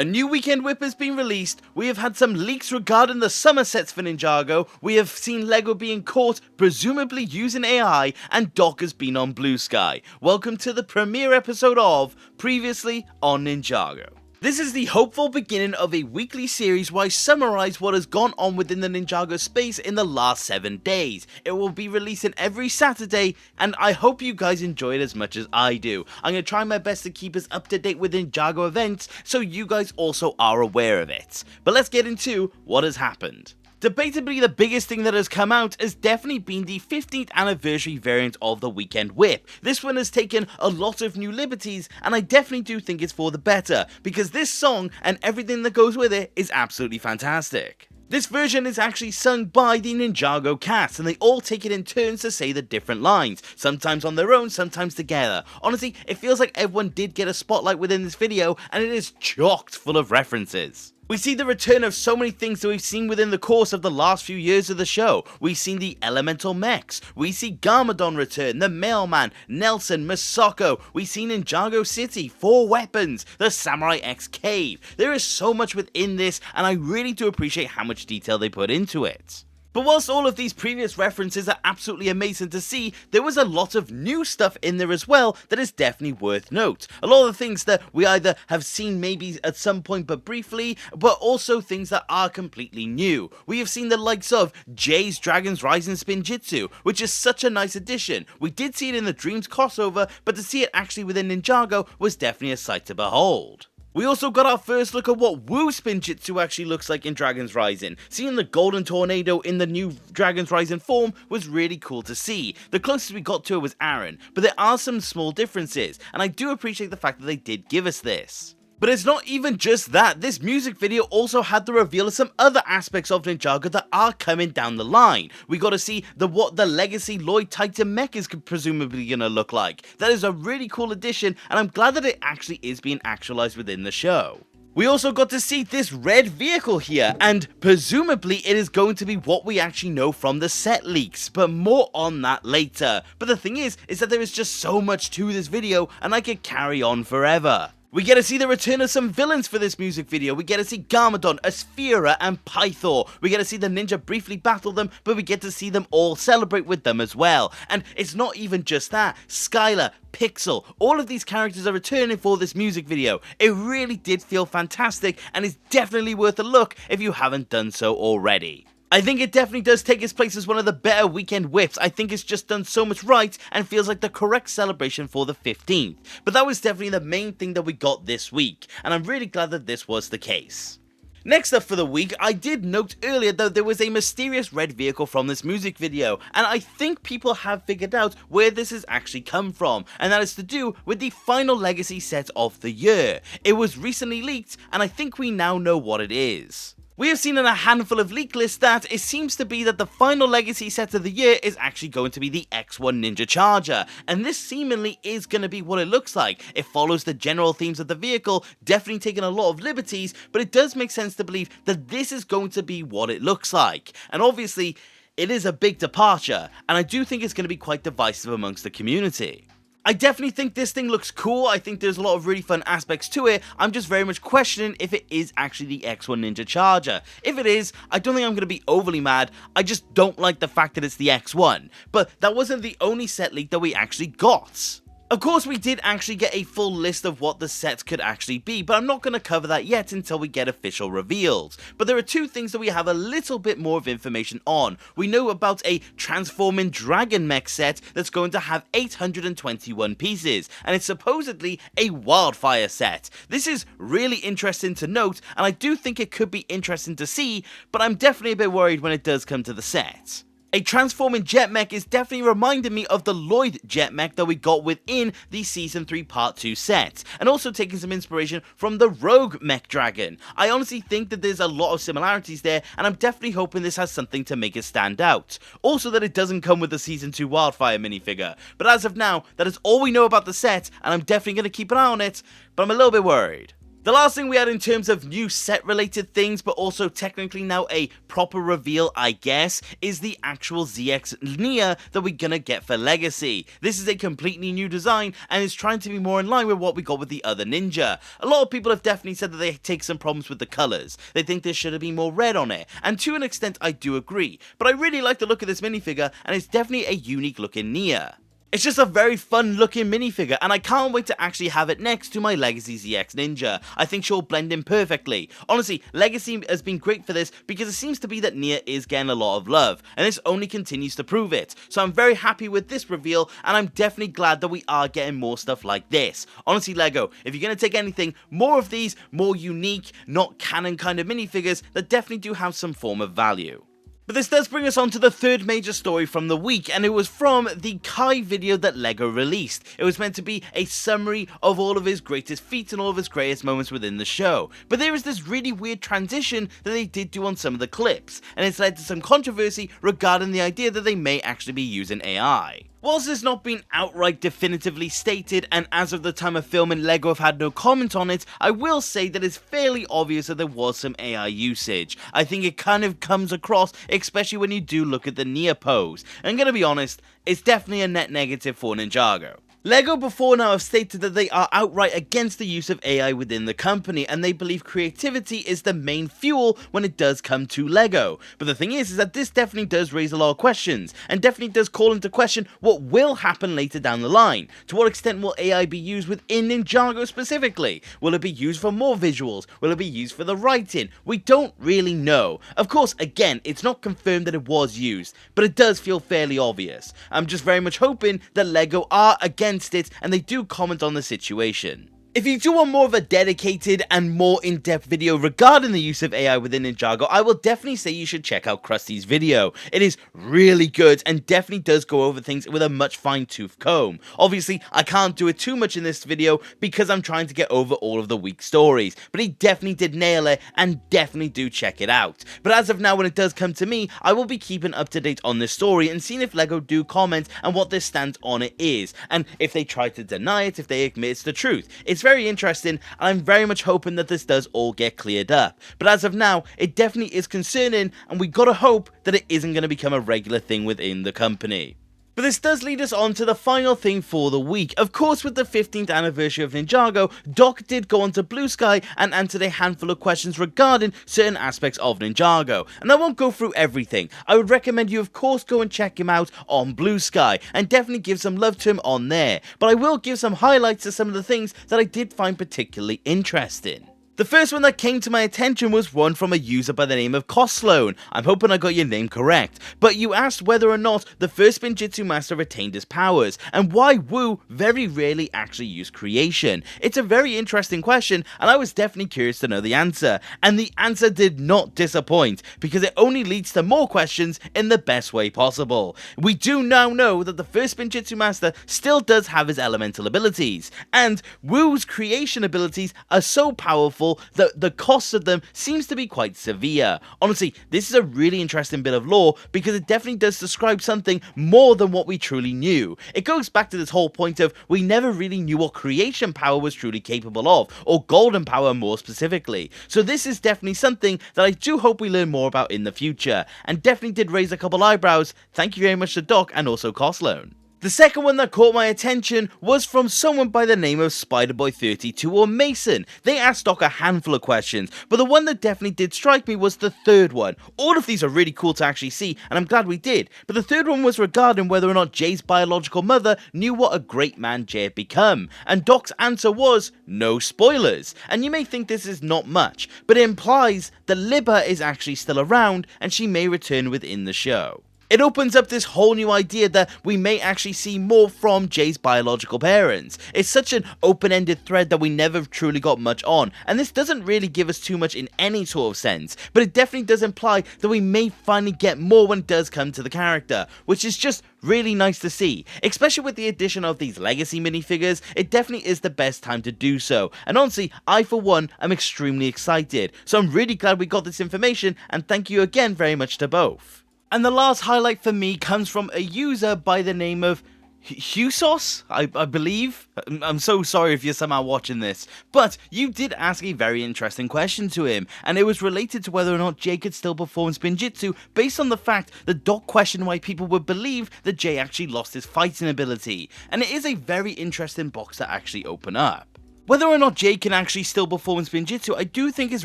A new weekend whip has been released, we have had some leaks regarding the summer sets for Ninjago, we have seen LEGO being caught, presumably using AI, and Doc has been on Blue Sky. Welcome to the premiere episode of Previously on Ninjago. This is the hopeful beginning of a weekly series where I summarise what has gone on within the Ninjago space in the last 7 days. It will be releasing every Saturday, and I hope you guys enjoy it as much as I do. I'm going to try my best to keep us up to date with Ninjago events, so you guys also are aware of it. But let's get into what has happened. Debatably, the biggest thing that has come out has definitely been the 15th anniversary variant of the Weekend Whip. This one has taken a lot of new liberties, and I definitely do think it's for the better, because this song and everything that goes with it is absolutely fantastic. This version is actually sung by the Ninjago cast, and they all take it in turns to say the different lines, sometimes on their own, sometimes together. Honestly, it feels like everyone did get a spotlight within this video, and it is chocked full of references. We see the return of so many things that we've seen within the course of the last few years of the show. We've seen the elemental mechs, we see Garmadon return, the mailman, Nelson, Masako, we see Ninjago City, 4 weapons, the Samurai X cave. There is so much within this, and I really do appreciate how much detail they put into it. But whilst all of these previous references are absolutely amazing to see, there was a lot of new stuff in there as well that is definitely worth note. A lot of the things that we either have seen maybe at some point but briefly, but also things that are completely new. We have seen the likes of Jay's Dragon's Rising Spinjitzu, which is such a nice addition. We did see it in the Dreams crossover, but to see it actually within Ninjago was definitely a sight to behold. We also got our first look at what Wu Spinjitzu actually looks like in Dragon's Rising. Seeing the golden tornado in the new Dragon's Rising form was really cool to see. The closest we got to it was Aaron, but there are some small differences, and I do appreciate the fact that they did give us this. But it's not even just that, this music video also had the reveal of some other aspects of Ninjago that are coming down the line. We got to see what the Legacy Lloyd Titan mech is presumably going to look like. That is a really cool addition, and I'm glad that it actually is being actualized within the show. We also got to see this red vehicle here, and presumably it is going to be what we actually know from the set leaks, but more on that later. But the thing is that there is just so much to this video, and I could carry on forever. We get to see the return of some villains for this music video. We get to see Garmadon, Asphera, and Pythor. We get to see the ninja briefly battle them, but we get to see them all celebrate with them as well. And it's not even just that. Skylar, Pixel, all of these characters are returning for this music video. It really did feel fantastic, and is definitely worth a look if you haven't done so already. I think it definitely does take its place as one of the better weekend whips. I think it's just done so much right and feels like the correct celebration for the 15th. But that was definitely the main thing that we got this week, and I'm really glad that this was the case. Next up for the week, I did note earlier that there was a mysterious red vehicle from this music video, and I think people have figured out where this has actually come from, and that is to do with the final Legacy set of the year. It was recently leaked, and I think we now know what it is. We have seen in a handful of leak lists that it seems to be that the final Legacy set of the year is actually going to be the X1 Ninja Charger, and this seemingly is going to be what it looks like. It follows the general themes of the vehicle, definitely taking a lot of liberties, but it does make sense to believe that this is going to be what it looks like. And obviously, it is a big departure, and I do think it's going to be quite divisive amongst the community. I definitely think this thing looks cool. I think there's a lot of really fun aspects to it. I'm just very much questioning if it is actually the X1 Ninja Charger. If it is, I don't think I'm going to be overly mad. I just don't like the fact that it's the X1. But that wasn't the only set leak that we actually got. Of course, we did actually get a full list of what the sets could actually be, but I'm not going to cover that yet until we get official reveals. But there are 2 things that we have a little bit more of information on. We know about a transforming dragon mech set that's going to have 821 pieces, and it's supposedly a wildfire set. This is really interesting to note, and I do think it could be interesting to see, but I'm definitely a bit worried when it does come to the set. A transforming jet mech is definitely reminding me of the Lloyd jet mech that we got within the Season 3 Part 2 set, and also taking some inspiration from the Rogue mech dragon. I honestly think that there's a lot of similarities there, and I'm definitely hoping this has something to make it stand out. Also that it doesn't come with the Season 2 Wildfire minifigure, but as of now, that is all we know about the set, and I'm definitely going to keep an eye on it, but I'm a little bit worried. The last thing we had in terms of new set related things, but also technically now a proper reveal, I guess, is the actual ZX Nia that we're gonna get for Legacy. This is a completely new design and is trying to be more in line with what we got with the other Ninja. A lot of people have definitely said that they take some problems with the colours. They think there should have been more red on it, and to an extent I do agree, but I really like the look of this minifigure and it's definitely a unique looking Nia. It's just a very fun looking minifigure and I can't wait to actually have it next to my Legacy ZX Ninja. I think she'll blend in perfectly. Honestly, Legacy has been great for this because it seems to be that Nia is getting a lot of love, and this only continues to prove it. So I'm very happy with this reveal and I'm definitely glad that we are getting more stuff like this. Honestly, Lego, if you're going to take anything, more of these more unique, not canon kind of minifigures that definitely do have some form of value. But this does bring us on to the third major story from the week, and it was from the Kai video that LEGO released. It was meant to be a summary of all of his greatest feats and all of his greatest moments within the show. But there is this really weird transition that they did do on some of the clips, and it's led to some controversy regarding the idea that they may actually be using AI. Whilst it's not been outright definitively stated, and as of the time of filming LEGO have had no comment on it, I will say that it's fairly obvious that there was some AI usage. I think it kind of comes across, especially when you do look at the Nia pose. And I'm gonna be honest, it's definitely a net negative for Ninjago. LEGO before now have stated that they are outright against the use of AI within the company, and they believe creativity is the main fuel when it does come to LEGO. But the thing is that this definitely does raise a lot of questions, and definitely does call into question what will happen later down the line. To what extent will AI be used within Ninjago specifically? Will it be used for more visuals? Will it be used for the writing? We don't really know. Of course, again, it's not confirmed that it was used, but it does feel fairly obvious. I'm just very much hoping that LEGO are against it and they do comment on the situation. If you do want more of a dedicated and more in-depth video regarding the use of AI within Ninjago, I will definitely say you should check out Krusty's video. It is really good and definitely does go over things with a much fine-tooth comb. Obviously, I can't do it too much in this video because I'm trying to get over all of the weak stories, but he definitely did nail it and definitely do check it out. But as of now, when it does come to me, I will be keeping up to date on this story and seeing if LEGO do comment and what their stance on it is, and if they try to deny it, if they admit it's the truth. It's very interesting, and I'm very much hoping that this does all get cleared up. But as of now, it definitely is concerning, and we gotta hope that it isn't going to become a regular thing within the company. But this does lead us on to the final thing for the week. Of course, with the 15th anniversary of Ninjago, Doc did go onto Blue Sky and answered a handful of questions regarding certain aspects of Ninjago. And I won't go through everything. I would recommend you, of course, go and check him out on Blue Sky and definitely give some love to him on there. But I will give some highlights to some of the things that I did find particularly interesting. The first one that came to my attention was one from a user by the name of Coslone. I'm hoping I got your name correct. But you asked whether or not the first Spinjitzu master retained his powers, and why Wu very rarely actually used creation. It's a very interesting question, and I was definitely curious to know the answer. And the answer did not disappoint, because it only leads to more questions in the best way possible. We do now know that the first Spinjitzu master still does have his elemental abilities, and Wu's creation abilities are so powerful that the cost of them seems to be quite severe. Honestly, this is a really interesting bit of lore because it definitely does describe something more than what we truly knew. It goes back to this whole point of we never really knew what creation power was truly capable of, or golden power more specifically. So this is definitely something that I do hope we learn more about in the future, and definitely did raise a couple eyebrows. Thank you very much to Doc and also Coslone. The second one that caught my attention was from someone by the name of Spiderboy32 or Mason. They asked Doc a handful of questions, but the one that definitely did strike me was the third one. All of these are really cool to actually see, and I'm glad we did, but the third one was regarding whether or not Jay's biological mother knew what a great man Jay had become, and Doc's answer was, no spoilers. And you may think this is not much, but it implies that Libba is actually still around, and she may return within the show. It opens up this whole new idea that we may actually see more from Jay's biological parents. It's such an open-ended thread that we never truly got much on, and this doesn't really give us too much in any sort of sense, but it definitely does imply that we may finally get more when it does come to the character, which is just really nice to see. Especially with the addition of these legacy minifigures, it definitely is the best time to do so, and honestly, I for one am extremely excited, so I'm really glad we got this information, and thank you again very much to both. And the last highlight for me comes from a user by the name of Husos, I believe. I'm so sorry if you're somehow watching this, but you did ask a very interesting question to him, and it was related to whether or not Jay could still perform Spinjitzu based on the fact that Doc questioned why people would believe that Jay actually lost his fighting ability, and it is a very interesting box to actually open up. Whether or not Jay can actually still perform Spinjitzu, I do think is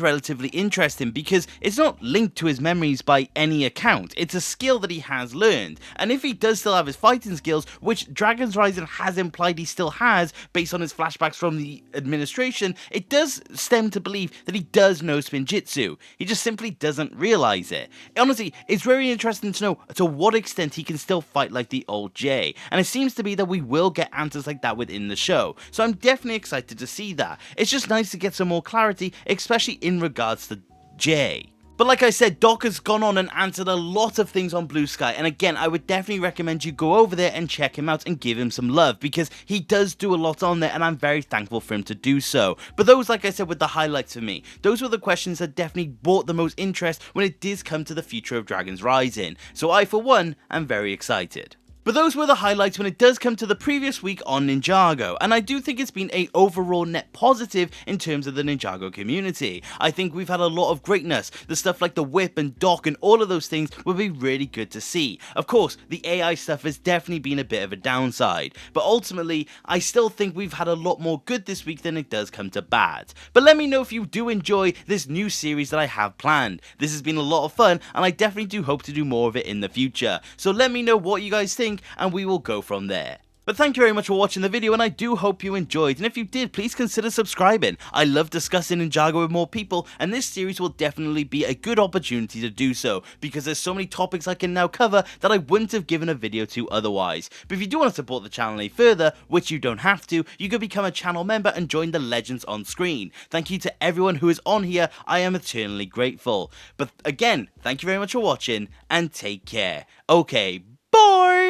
relatively interesting because it's not linked to his memories by any account. It's a skill that he has learned, and if he does still have his fighting skills, which Dragon's Rising has implied he still has based on his flashbacks from the administration, it does stem to believe that he does know Spinjitzu. He just simply doesn't realize it. Honestly, it's very interesting to know to what extent he can still fight like the old Jay, and it seems to be that we will get answers like that within the show, so I'm definitely excited to see that. It's just nice to get some more clarity, especially in regards to Jay. But like I said, Doc has gone on and answered a lot of things on Blue Sky, and again, I would definitely recommend you go over there and check him out and give him some love, because he does do a lot on there, and I'm very thankful for him to do so. But those, like I said, were the highlights for me. Those were the questions that definitely brought the most interest when it did come to the future of Dragon's Rising, so I, for one, am very excited. But those were the highlights when it does come to the previous week on Ninjago, and I do think it's been a overall net positive in terms of the Ninjago community. I think we've had a lot of greatness. The stuff like the whip and Doc and all of those things would be really good to see. Of course, the AI stuff has definitely been a bit of a downside, but ultimately, I still think we've had a lot more good this week than it does come to bad. But let me know if you do enjoy this new series that I have planned. This has been a lot of fun, and I definitely do hope to do more of it in the future. So let me know what you guys think, and we will go from there. But thank you very much for watching the video, and I do hope you enjoyed, and if you did, please consider subscribing. I love discussing Ninjago with more people, and this series will definitely be a good opportunity to do so, because there's so many topics I can now cover that I wouldn't have given a video to otherwise. But if you do want to support the channel any further, which you don't have to, you can become a channel member and join the legends on screen. Thank you to everyone who is on here, I am eternally grateful. But again, thank you very much for watching, and take care. Okay, bye!